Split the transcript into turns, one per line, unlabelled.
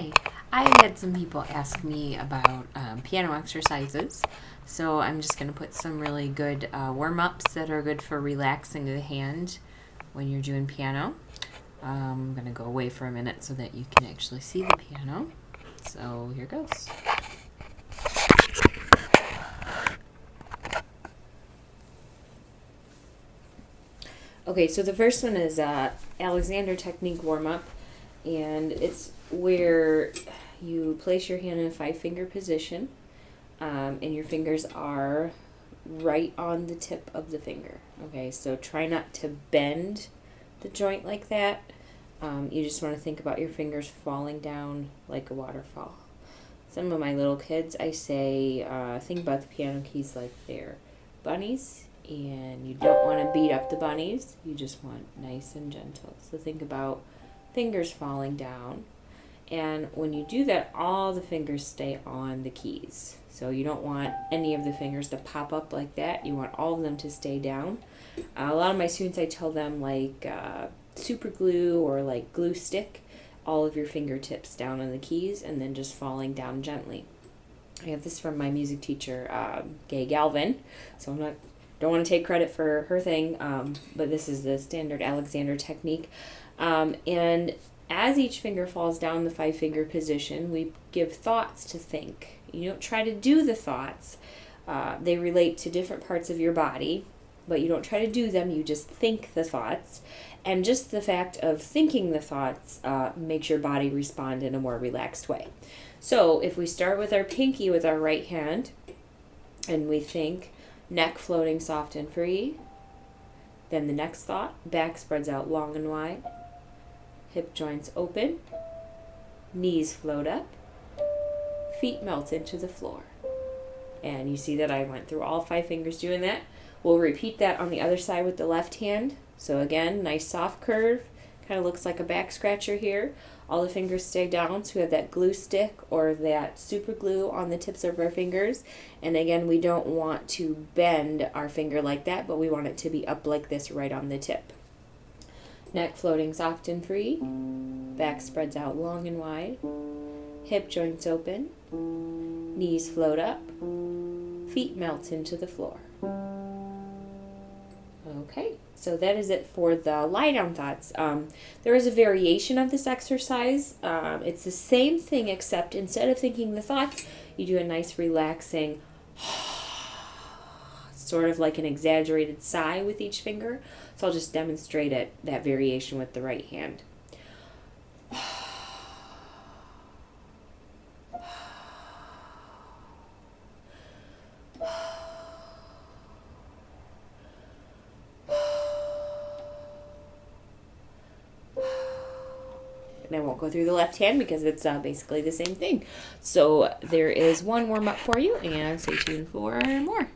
Hi, I had some people ask me about piano exercises, so I'm just going to put some really good warm-ups that are good for relaxing the hand when you're doing piano. I'm going to go away for a minute so that you can actually see the piano. So here goes. Okay, so the first one is Alexander technique warm-up, and it's where you place your hand in a 5-finger position, and your fingers are right on the tip of the finger. Okay, so try not to bend the joint like that. You just want to think about your fingers falling down like a waterfall. Some of my little kids, I say, think about the piano keys like they're bunnies, and you don't want to beat up the bunnies. You just want nice and gentle. So think about fingers falling down. And when you do that, all the fingers stay on the keys. So you don't want any of the fingers to pop up like that. You want all of them to stay down. A lot of my students, I tell them like super glue or like glue stick all of your fingertips down on the keys and then just falling down gently. I have this from my music teacher, Gay Galvin. So don't want to take credit for her thing, but this is the standard Alexander technique. And as each finger falls down the 5-finger position, we give thoughts to think. You don't try to do the thoughts. They relate to different parts of your body, but you don't try to do them. You just think the thoughts. And just the fact of thinking the thoughts makes your body respond in a more relaxed way. So if we start with our pinky with our right hand, and we think neck floating soft and free, then the next thought, back spreads out long and wide, hip joints open, knees float up, feet melt into the floor. And you see that I went through all 5 fingers doing that. We'll repeat that on the other side with the left hand. So again, nice soft curve, kind of looks like a back scratcher here. All the fingers stay down, so we have that glue stick or that super glue on the tips of our fingers. And again, we don't want to bend our finger like that, but we want it to be up like this right on the tip. Neck floating soft and free, back spreads out long and wide, hip joints open, knees float up, feet melt into the floor. Okay, so that is it for the lie down thoughts. There is a variation of this exercise. It's the same thing, except instead of thinking the thoughts, you do a nice relaxing sort of like an exaggerated sigh with each finger. So I'll just demonstrate that variation with the right hand. And I won't go through the left hand because it's basically the same thing. So there is one warm up for you, and stay tuned for more.